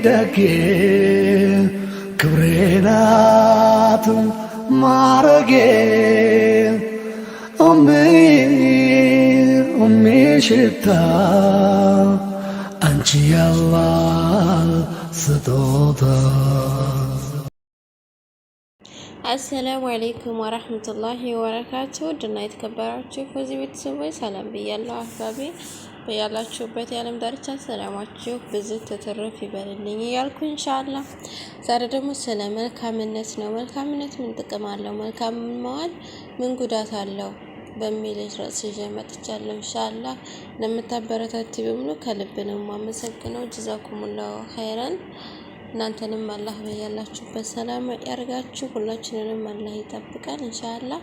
ደጌ ክብሬ ናት ማረጌ ሽታ አንቺ ያላህ ስጦታ። አሰላሙ አለይኩም ወራህመቱላሂ ወበረካቱ። ድና የተከበራችሁ ከዚህ ቤተሰቦች ሰላም ብያለሁ። አህባቢ በያላችሁበት የዓለም ዳርቻ ሰላማችሁ ብዙ ትትርፍ ይበልልኝ እያልኩ ኢንሻአላህ ዛሬ ደግሞ ስለ መልካምነት ነው። መልካምነት ምን ጥቅም አለው? መልካም መዋል ምን ጉዳት አለው? በሚል ርዕስ ይዤ መጥቻለሁ። ኢንሻአላህ ለምታበረታቱ በሙሉ ከልብ ነው የማመሰግነው። ጀዛኩሙላሁ ኸይራን። እናንተንም አላህ በያላችሁበት ሰላም ያርጋችሁ። ሁላችንንም አላህ ይጠብቀን ኢንሻአላህ።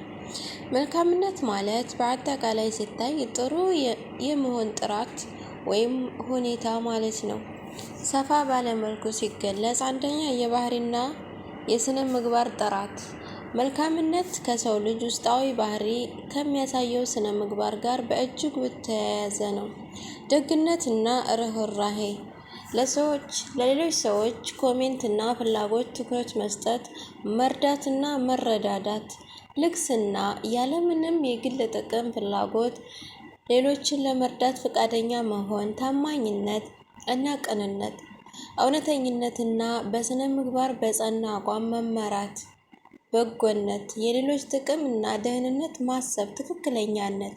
መልካምነት ማለት በአጠቃላይ ሲታይ ጥሩ የመሆን ጥራት ወይም ሁኔታ ማለት ነው። ሰፋ ባለ መልኩ ሲገለጽ አንደኛ የባህሪና የስነ ምግባር ጥራት። መልካምነት ከሰው ልጅ ውስጣዊ ባህሪ ከሚያሳየው ስነ ምግባር ጋር በእጅጉ የተያያዘ ነው። ደግነትና ርህራሄ፣ ለሌሎች ሰዎች ኮሜንት እና ፍላጎት ትኩረት መስጠት፣ መርዳትና መረዳዳት፣ ልግስና፣ ያለምንም የግል ጥቅም ፍላጎት ሌሎችን ለመርዳት ፈቃደኛ መሆን፣ ታማኝነት እና ቅንነት፣ እውነተኝነትና በስነ ምግባር በጸና አቋም መመራት፣ በጎነት፣ የሌሎች ጥቅም እና ደህንነት ማሰብ፣ ትክክለኛነት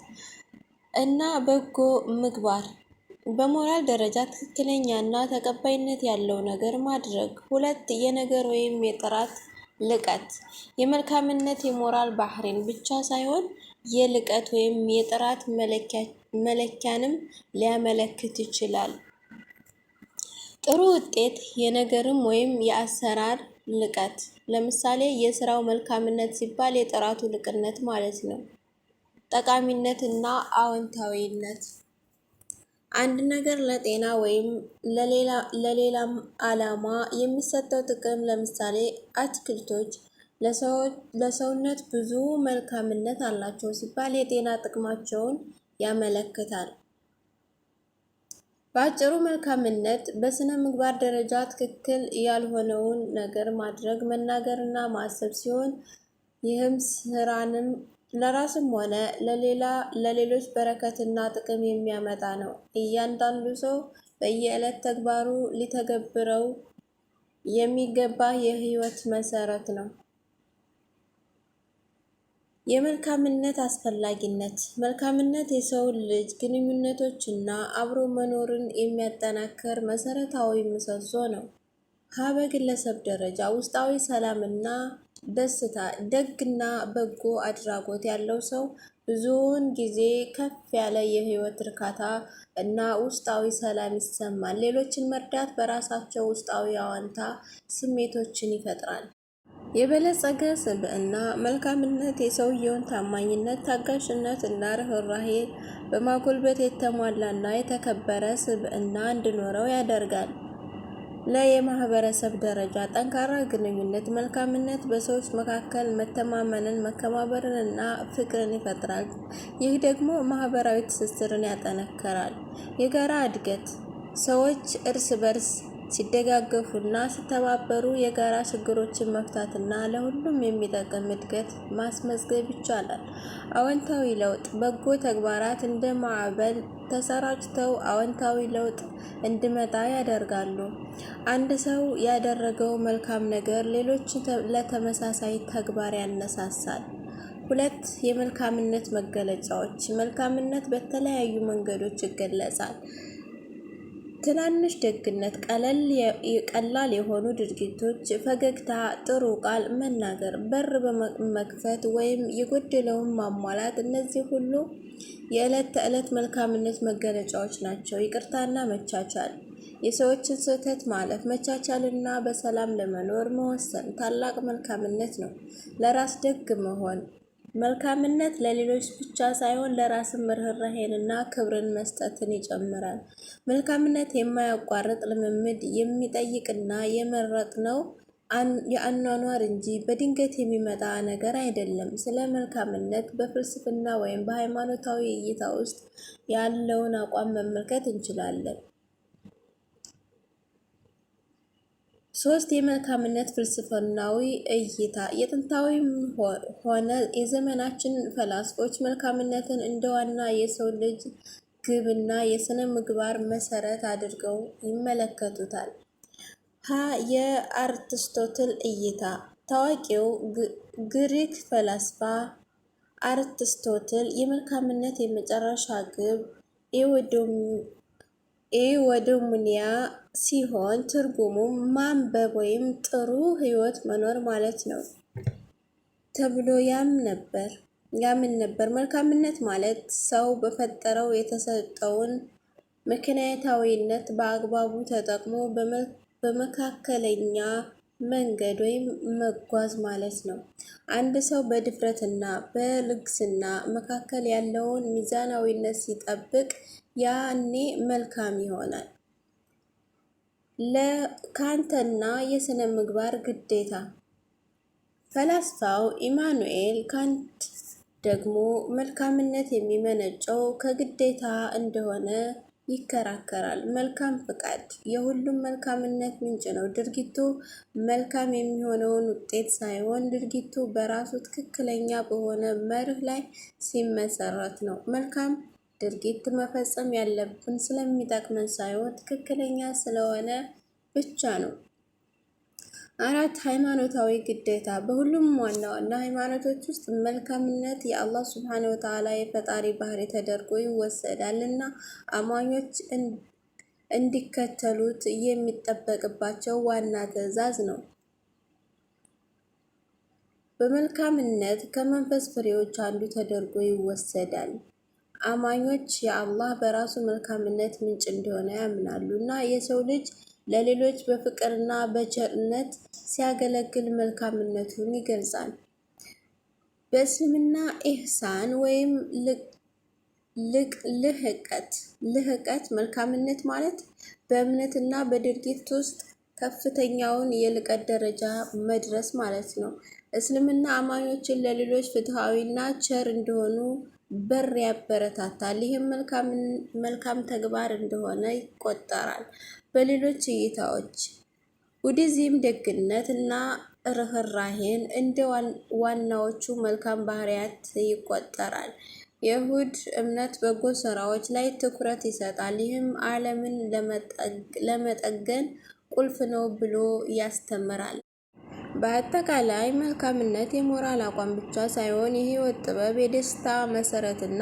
እና በጎ ምግባር፣ በሞራል ደረጃ ትክክለኛ እና ተቀባይነት ያለው ነገር ማድረግ። ሁለት የነገር ወይም የጥራት ልቀት። የመልካምነት የሞራል ባህሪን ብቻ ሳይሆን የልቀት ወይም የጥራት መለኪያንም ሊያመለክት ይችላል። ጥሩ ውጤት የነገርም ወይም የአሰራር ልቀት። ለምሳሌ የስራው መልካምነት ሲባል የጥራቱ ልቅነት ማለት ነው። ጠቃሚነት እና አዎንታዊነት። አንድ ነገር ለጤና ወይም ለሌላም ዓላማ የሚሰጠው ጥቅም። ለምሳሌ አትክልቶች ለሰውነት ብዙ መልካምነት አላቸው ሲባል የጤና ጥቅማቸውን ያመለክታል። በአጭሩ መልካምነት በስነ ምግባር ደረጃ ትክክል ያልሆነውን ነገር ማድረግ፣ መናገር እና ማሰብ ሲሆን ይህም ስራንም ለራስም ሆነ ለሌሎች በረከትና ጥቅም የሚያመጣ ነው። እያንዳንዱ ሰው በየዕለት ተግባሩ ሊተገብረው የሚገባ የህይወት መሰረት ነው። የመልካምነት አስፈላጊነት። መልካምነት የሰው ልጅ ግንኙነቶችና አብሮ መኖርን የሚያጠናክር መሰረታዊ ምሰሶ ነው። በግለሰብ ደረጃ ውስጣዊ ሰላምና ደስታ። ደግና በጎ አድራጎት ያለው ሰው ብዙውን ጊዜ ከፍ ያለ የህይወት እርካታ እና ውስጣዊ ሰላም ይሰማል። ሌሎችን መርዳት በራሳቸው ውስጣዊ አዎንታ ስሜቶችን ይፈጥራል። የበለጸገ ስብዕና። መልካምነት የሰውየውን ታማኝነት፣ ታጋሽነት እና ርህራሄ በማጎልበት የተሟላና የተከበረ ስብዕና እንዲኖረው ያደርጋል። የማህበረሰብ ደረጃ ጠንካራ ግንኙነት። መልካምነት በሰዎች መካከል መተማመንን፣ መከባበርን እና ፍቅርን ይፈጥራል። ይህ ደግሞ ማህበራዊ ትስስርን ያጠነክራል። የጋራ እድገት። ሰዎች እርስ በርስ ሲደጋገፉና ሲተባበሩ የጋራ ችግሮችን መፍታትና ለሁሉም የሚጠቅም እድገት ማስመዝገብ ይቻላል። አዎንታዊ ለውጥ። በጎ ተግባራት እንደ ማዕበል ተሰራጭተው አዎንታዊ ለውጥ እንዲመጣ ያደርጋሉ። አንድ ሰው ያደረገው መልካም ነገር ሌሎችን ለተመሳሳይ ተግባር ያነሳሳል። ሁለት የመልካምነት መገለጫዎች። መልካምነት በተለያዩ መንገዶች ይገለጻል። ትናንሽ ደግነት፣ ቀላል የሆኑ ድርጊቶች፣ ፈገግታ፣ ጥሩ ቃል መናገር፣ በር በመክፈት ወይም የጎደለውን ማሟላት። እነዚህ ሁሉ የዕለት ተዕለት መልካምነት መገለጫዎች ናቸው። ይቅርታና መቻቻል። የሰዎችን ስህተት ማለፍ፣ መቻቻልና በሰላም ለመኖር መወሰን ታላቅ መልካምነት ነው። ለራስ ደግ መሆን። መልካምነት ለሌሎች ብቻ ሳይሆን ለራስም ርህራሄንና ክብርን መስጠትን ይጨምራል። መልካምነት የማያቋርጥ ልምምድ የሚጠይቅና የመረጥነው የአኗኗር እንጂ በድንገት የሚመጣ ነገር አይደለም። ስለ መልካምነት በፍልስፍና ወይም በሃይማኖታዊ እይታ ውስጥ ያለውን አቋም መመልከት እንችላለን። ሶስት የመልካምነት ፍልስፍናዊ እይታ የጥንታዊም ሆነ የዘመናችን ፈላስፎች መልካምነትን እንደ ዋና የሰው ልጅ ግብና የሥነ ምግባር መሰረት አድርገው ይመለከቱታል። የአርስቶትል እይታ ታዋቂው ግሪክ ፈላስፋ አርስቶትል የመልካምነት የመጨረሻ ግብ ኤዎዶሚያ ሲሆን ትርጉሙም ማንበብ ወይም ጥሩ ሕይወት መኖር ማለት ነው ተብሎ ያምን ነበር። መልካምነት ማለት ሰው በፈጠረው የተሰጠውን ምክንያታዊነት በአግባቡ ተጠቅሞ በመካከለኛ መንገድ ወይም መጓዝ ማለት ነው። አንድ ሰው በድፍረትና በልግስና መካከል ያለውን ሚዛናዊነት ሲጠብቅ ያኔ መልካም ይሆናል። ለካንትና የሥነ ምግባር ግዴታ ፈላስፋው ኢማኑኤል ካንት ደግሞ መልካምነት የሚመነጨው ከግዴታ እንደሆነ ይከራከራል። መልካም ፍቃድ የሁሉም መልካምነት ምንጭ ነው። ድርጊቱ መልካም የሚሆነውን ውጤት ሳይሆን ድርጊቱ በራሱ ትክክለኛ በሆነ መርህ ላይ ሲመሰረት ነው። መልካም ድርጊት መፈጸም ያለብን ስለሚጠቅመን ሳይሆን ትክክለኛ ስለሆነ ብቻ ነው። 4 ሃይማኖታዊ ግዴታ በሁሉም ዋና ዋና ሃይማኖቶች ውስጥ መልካምነት የአላህ ሱብሓነሁ ወተዓላ የፈጣሪ ባህሪ ተደርጎ ይወሰዳል እና አማኞች እንዲከተሉት የሚጠበቅባቸው ዋና ትዕዛዝ ነው። በመልካምነት ከመንፈስ ፍሬዎች አንዱ ተደርጎ ይወሰዳል። አማኞች የአላህ በራሱ መልካምነት ምንጭ እንደሆነ ያምናሉ እና የሰው ልጅ ለሌሎች በፍቅርና በቸርነት ሲያገለግል መልካምነቱን ይገልጻል። በእስልምና ኢህሳን ወይም ልህቀት መልካምነት ማለት በእምነትና በድርጊት ውስጥ ከፍተኛውን የልቀት ደረጃ መድረስ ማለት ነው። እስልምና አማኞችን ለሌሎች ፍትሃዊና ቸር እንዲሆኑ በር ያበረታታል። ይህም መልካም ተግባር እንደሆነ ይቆጠራል። በሌሎች እይታዎች ቡዲዝም ደግነት እና ርህራሄን እንደ ዋናዎቹ መልካም ባህሪያት ይቆጠራል። የይሁድ እምነት በጎ ስራዎች ላይ ትኩረት ይሰጣል፣ ይህም ዓለምን ለመጠገን ቁልፍ ነው ብሎ ያስተምራል። በአጠቃላይ መልካምነት የሞራል አቋም ብቻ ሳይሆን የህይወት ጥበብ፣ የደስታ መሰረትና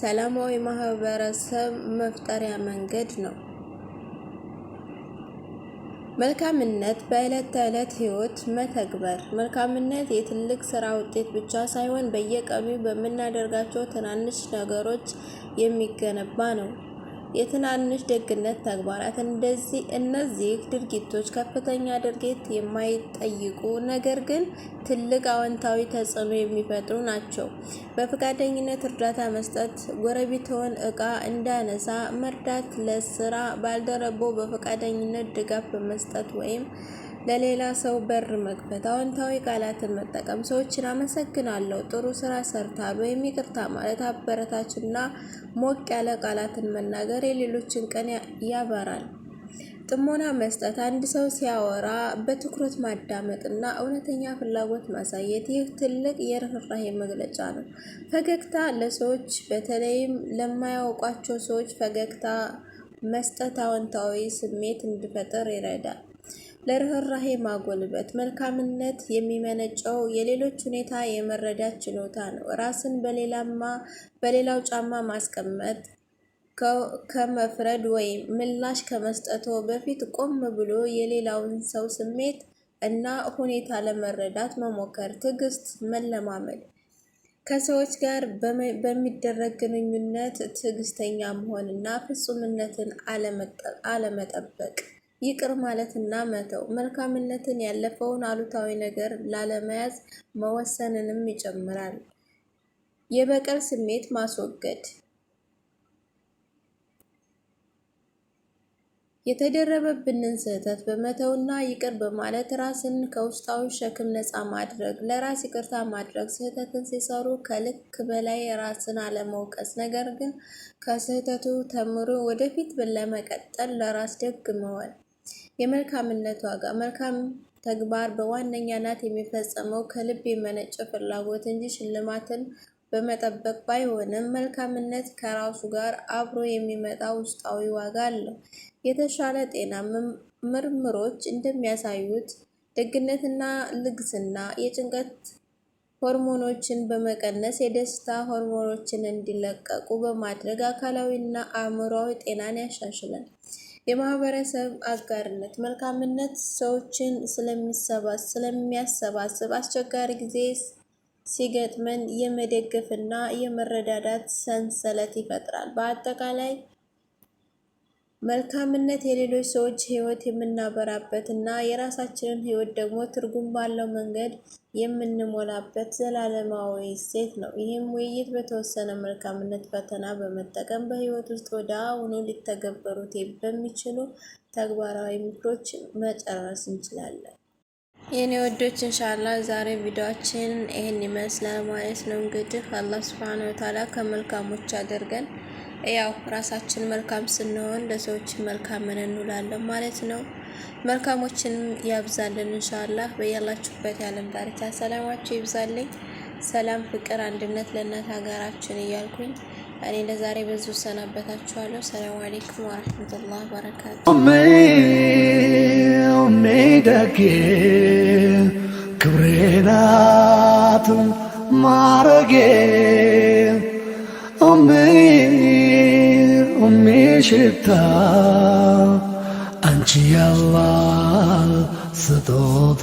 ሰላማዊ ማህበረሰብ መፍጠሪያ መንገድ ነው። መልካምነት በዕለት ተዕለት ህይወት መተግበር መልካምነት የትልቅ ስራ ውጤት ብቻ ሳይሆን በየቀኑ በምናደርጋቸው ትናንሽ ነገሮች የሚገነባ ነው። የትናንሽ ደግነት ተግባራት እነዚህ ድርጊቶች ከፍተኛ ድርጊት የማይጠይቁ ነገር ግን ትልቅ አዎንታዊ ተጽዕኖ የሚፈጥሩ ናቸው። በፈቃደኝነት እርዳታ መስጠት፣ ጎረቤትዎን ዕቃ እንዳያነሳ መርዳት፣ ለስራ ባልደረባዎ በፈቃደኝነት ድጋፍ በመስጠት ወይም ለሌላ ሰው በር መክፈት፣ አዎንታዊ ቃላትን መጠቀም፣ ሰዎችን አመሰግናለሁ፣ ጥሩ ስራ ሰርተሃል ወይም ይቅርታ ማለት፣ አበረታችና ሞቅ ያለ ቃላትን መናገር የሌሎችን ቀን ያበራል። ጥሞና መስጠት አንድ ሰው ሲያወራ በትኩረት ማዳመጥ እና እውነተኛ ፍላጎት ማሳየት፣ ይህ ትልቅ የርህራሄ መግለጫ ነው። ፈገግታ ለሰዎች በተለይም ለማያውቋቸው ሰዎች ፈገግታ መስጠት አዎንታዊ ስሜት እንዲፈጠር ይረዳል። ለርህራሄ ማጎልበት መልካምነት የሚመነጨው የሌሎች ሁኔታ የመረዳት ችሎታ ነው። ራስን በሌላው ጫማ ማስቀመጥ ከመፍረድ ወይም ምላሽ ከመስጠቶ በፊት ቆም ብሎ የሌላውን ሰው ስሜት እና ሁኔታ ለመረዳት መሞከር። ትዕግስት መለማመድ ከሰዎች ጋር በሚደረግ ግንኙነት ትዕግስተኛ መሆንና ፍጹምነትን አለመጠበቅ። ይቅር ማለትና መተው መልካምነትን ያለፈውን አሉታዊ ነገር ላለመያዝ መወሰንንም ይጨምራል። የበቀል ስሜት ማስወገድ የተደረበብንን ስህተት በመተውና ይቅር በማለት ራስን ከውስጣዊ ሸክም ነፃ ማድረግ። ለራስ ይቅርታ ማድረግ ስህተትን ሲሰሩ ከልክ በላይ ራስን አለመውቀስ፣ ነገር ግን ከስህተቱ ተምሮ ወደፊት ለመቀጠል ለራስ ደግ መዋል። የመልካምነት ዋጋ መልካም ተግባር በዋነኛነት የሚፈጸመው ከልብ የመነጨ ፍላጎት እንጂ ሽልማትን በመጠበቅ ባይሆንም መልካምነት ከራሱ ጋር አብሮ የሚመጣ ውስጣዊ ዋጋ አለው። የተሻለ ጤና ምርምሮች እንደሚያሳዩት ደግነትና ልግስና የጭንቀት ሆርሞኖችን በመቀነስ የደስታ ሆርሞኖችን እንዲለቀቁ በማድረግ አካላዊና አእምሯዊ ጤናን ያሻሽላል። የማህበረሰብ አጋርነት መልካምነት ሰዎችን ስለሚያሰባስብ አስቸጋሪ ጊዜ ሲገጥመን የመደገፍና የመረዳዳት ሰንሰለት ይፈጥራል። በአጠቃላይ መልካምነት የሌሎች ሰዎች ሕይወት የምናበራበት እና የራሳችንን ሕይወት ደግሞ ትርጉም ባለው መንገድ የምንሞላበት ዘላለማዊ እሴት ነው። ይህም ውይይት በተወሰነ መልካምነት ፈተና በመጠቀም በሕይወት ውስጥ ወዲያውኑ ሊተገበሩት በሚችሉ ተግባራዊ ምክሮች መጨረስ እንችላለን። የኔ ወዶች ኢንሻአላህ ዛሬ ቪዲዮአችን ይሄን ይመስላል ማለት ነው። እንግዲህ አላህ Subhanahu Wa Ta'ala ከመልካሞች አድርገን ያው ራሳችን መልካም ስንሆን ለሰዎች መልካምን እንውላለን ማለት ነው። መልካሞችን ያብዛልን ኢንሻአላህ። በያላችሁበት የዓለም ዳርቻ ሰላማችሁ ይብዛልኝ። ሰላም፣ ፍቅር፣ አንድነት ለእናት ሀገራችን እያልኩኝ እኔ ለዛሬ በዙ ሰናበታችኋለሁ። ሰላም አለይኩም ወራህመቱላሂ ወበረካቱ። ደጌ ክብሬናት ማረጌ ሽታ አንቺ ያላህ ስጦታ